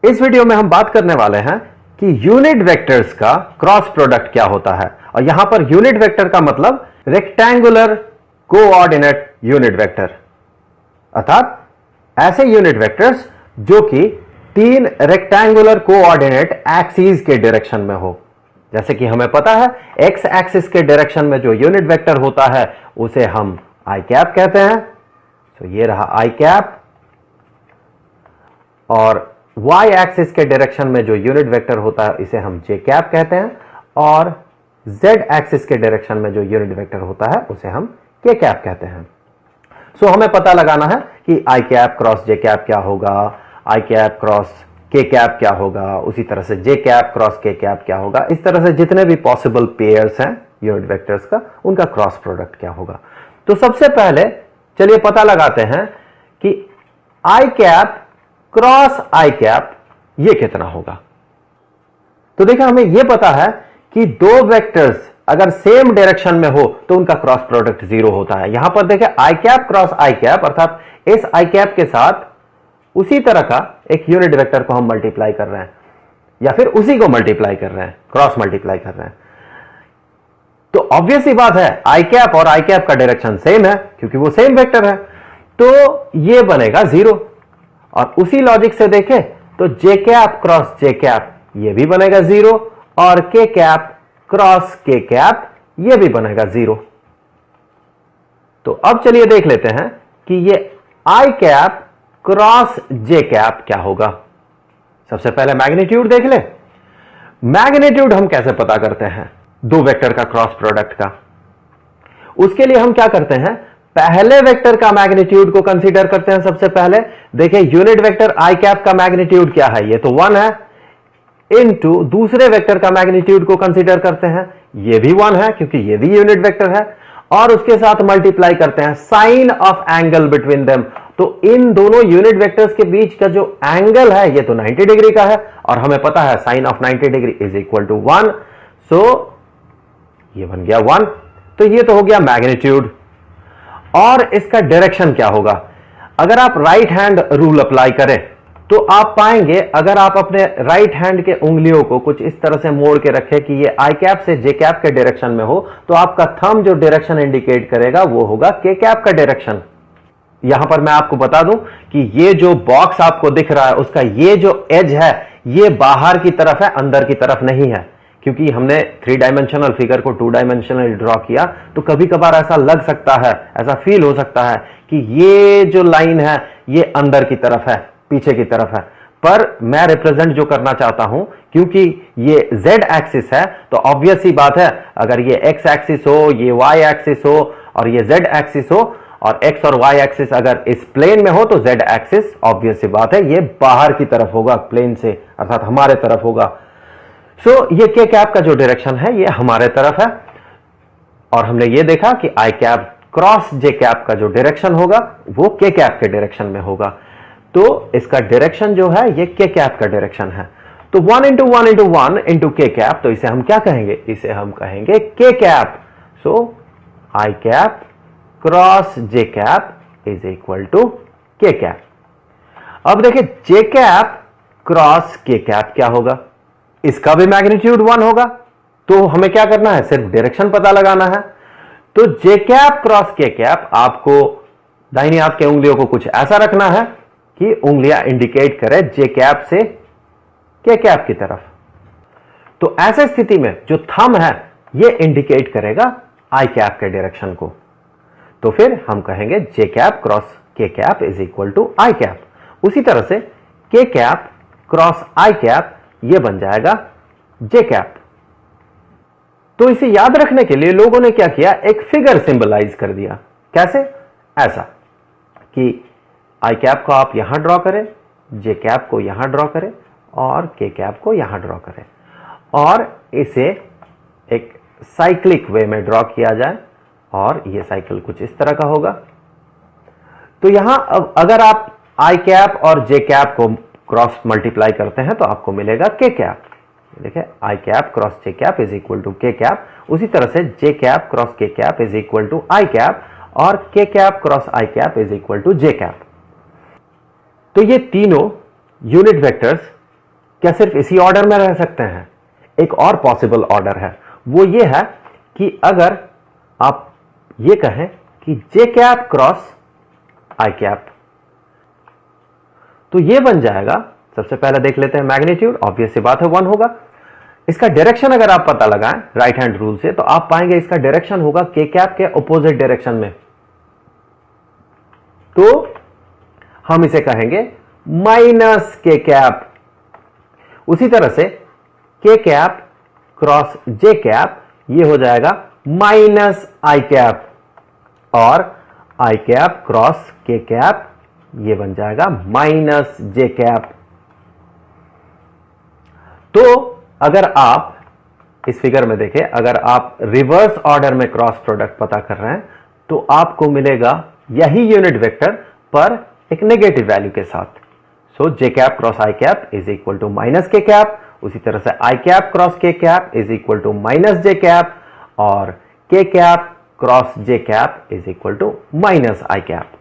इस वीडियो में हम बात करने वाले हैं कि यूनिट वेक्टर्स का क्रॉस प्रोडक्ट क्या होता है। और यहां पर यूनिट वेक्टर का मतलब रेक्टेंगुलर कोऑर्डिनेट यूनिट वेक्टर, अर्थात ऐसे यूनिट वेक्टर्स जो कि तीन रेक्टेंगुलर कोऑर्डिनेट एक्सिस के डायरेक्शन में हो। जैसे कि हमें पता है एक्स एक्सिस के डायरेक्शन में जो यूनिट वेक्टर होता है उसे हम आई कैप कहते हैं। तो ये रहा आई कैप। और y एक्सिस के डायरेक्शन में जो यूनिट वेक्टर होता है इसे हम जे कैप कहते हैं। और z एक्सिस के डायरेक्शन में जो यूनिट वेक्टर होता है उसे हम के कैप कहते हैं। सो हमें पता लगाना है कि आई कैप क्रॉस जे कैप क्या होगा, आई कैप क्रॉस के कैप क्या होगा, उसी तरह से J cap cross K cap क्या होगा। इस तरह से जितने भी पॉसिबल पेयर्स हैं यूनिट वेक्टर्स का, उनका क्रॉस प्रोडक्ट क्या होगा। तो सबसे पहले चलिए पता लगाते हैं कि आई कैप क्रॉस आई कैप ये कितना होगा। तो देखिए हमें यह पता है कि दो वेक्टर्स अगर सेम डायरेक्शन में हो तो उनका क्रॉस प्रोडक्ट 0 होता है। यहां पर देखिए I cap cross I cap, अर्थात इस आई कैप के साथ उसी तरह का एक यूनिट वेक्टर को हम मल्टीप्लाई कर रहे हैं या फिर उसी को मल्टीप्लाई कर रहे हैं, क्रॉस मल्टीप्लाई कर रहे हैं। तो ऑब्वियस ही बात है आई कैप और आई कैप का डायरेक्शन सेम है क्योंकि वो सेम वेक्टर है, तो ये बनेगा 0। और उसी लॉजिक से देखें तो जे कैप क्रॉस जे कैप ये भी बनेगा 0 और K cap cross K cap ये भी बनेगा 0। तो अब चलिए देख लेते हैं कि ये आई कैप क्रॉस जे कैप क्या होगा। सबसे पहले मैग्नीट्यूड देख ले। मैग्नीट्यूड हम कैसे पता करते हैं दो वेक्टर का क्रॉस प्रोडक्ट का? उसके लिए हम क्या करते हैं, पहले वेक्टर का मैग्नीट्यूड को कंसीडर करते हैं। सबसे पहले देखिए यूनिट वेक्टर आई कैप का मैग्नीट्यूड क्या है, ये तो 1 है, इनटू दूसरे वेक्टर का मैग्नीट्यूड को कंसीडर करते हैं, ये भी 1 है क्योंकि ये भी यूनिट वेक्टर है, और उसके साथ मल्टीप्लाई करते हैं sine of angle between them. तो इन दोनों यूनिट वेक्टर्स के बीच का जो एंगल है ये तो 90 डिग्री का है और हमें पता है sine of 90 degree is equal to 1। So ये बन गया 1। तो ये तो हो गया मैग्नीट्यूड। और इसका डायरेक्शन क्या होगा? अगर आप राइट हैंड रूल अप्लाई करें तो आप पाएंगे, अगर आप अपने राइट हैंड के उंगलियों को कुछ इस तरह से मोड़ के रखें कि ये आई कैप से जे कैप के डायरेक्शन में हो, तो आपका थंब जो डायरेक्शन इंडिकेट करेगा वो होगा के कैप का डायरेक्शन। यहां पर मैं आपको बता दूं कि ये जो बॉक्स आपको दिख रहा है उसका ये जो एज है ये बाहर की तरफ है, अंदर की तरफ नहीं है। क्योंकि हमने 3 डायमेंशनल फिगर को 2 डायमेंशनल ड्रॉ किया तो कभी कभार ऐसा लग सकता है, ऐसा फील हो सकता है कि ये जो लाइन है ये अंदर की तरफ है, पीछे की तरफ है। पर मैं रिप्रेजेंट जो करना चाहता हूं, क्योंकि ये z एक्सिस है तो ऑब्वियस ही बात है, अगर ये x एक्सिस हो, ये y एक्सिस हो और ये z एक्सिस हो, और x और y एक्सिस अगर इस प्लेन में हो तो z एक्सिस ऑब्वियस ही बात है ये बाहर की तरफ होगा प्लेन से, अर्थात हमारे तरफ होगा। सो ये के कैप का जो डायरेक्शन है ये हमारे तरफ है। और हमने ये देखा कि आई कैप क्रॉस जे कैप का जो डायरेक्शन होगा वो के कैप के डायरेक्शन में होगा। तो इसका डायरेक्शन जो है ये के कैप का डायरेक्शन है। तो 1 into 1 into 1 into K cap, तो इसे हम क्या कहेंगे? इसे हम कहेंगे K cap. So I cap cross J cap is equal to K cap. अब देखिए J cap cross K cap क्या होगा? इसका भी मैग्नीट्यूड 1 होगा। तो हमें क्या करना है, सिर्फ डायरेक्शन पता लगाना है। तो जे कैप क्रॉस के कैप, आपको दाहिनी हाथ के उंगलियों को कुछ ऐसा रखना है कि उंगलियां इंडिकेट करे जे कैप से के कैप की तरफ। तो ऐसे स्थिति में जो थंब है ये इंडिकेट करेगा आई कैप के डायरेक्शन को। तो फिर हम कहेंगे J cap cross K cap is equal to I cap. उसी तरह से के कैप क्रॉस आई कैप ये बन जाएगा जे कैप। तो इसे याद रखने के लिए लोगों ने क्या किया, एक फिगर सिंबलाइज कर दिया। कैसे? ऐसा कि आई कैप को आप यहां ड्रॉ करें, जे कैप को यहां ड्रॉ करें और के कैप को यहां ड्रॉ करें, और इसे एक साइक्लिक वे में ड्रॉ किया जाए। और यह साइकिल कुछ इस तरह का होगा। तो यहां अब अगर आप आई कैप और जे कैप को क्रॉस मल्टीप्लाई करते हैं तो आपको मिलेगा के कैप। देखिए I cap cross J cap is equal to K cap. उसी तरह से J cap cross K cap is equal to I cap और K cap cross I cap is equal to J cap. तो ये तीनों unit vectors क्या सिर्फ इसी ऑर्डर में रह सकते हैं? एक और पॉसिबल ऑर्डर है, वो ये है कि अगर आप ये कहें कि जे कैप क्रॉस आई कैप, तो ये बन जाएगा, सबसे पहले देख लेते हैं मैग्नीट्यूड, ऑब्वियस सी बात है 1 होगा। इसका डायरेक्शन अगर आप पता लगाएं राइट हैंड रूल से, तो आप पाएंगे इसका डायरेक्शन होगा के कैप के अपोजिट डायरेक्शन में, तो हम इसे कहेंगे माइनस के कैप। उसी तरह से के कैप क्रॉस जे कैप ये हो जाएगा माइनस आई कैप, और आई कैप क्रॉस के कैप ये बन जाएगा माइनस जे कैप। तो अगर आप इस फिगर में देखें, अगर आप रिवर्स ऑर्डर में क्रॉस प्रोडक्ट पता कर रहे हैं, तो आपको मिलेगा यही यूनिट वेक्टर पर एक नेगेटिव वैल्यू के साथ। So J cap cross I cap is equal to minus K cap, उसी तरह से I cap cross K cap is equal to minus J cap, और K cap cross J cap is equal to minus I cap.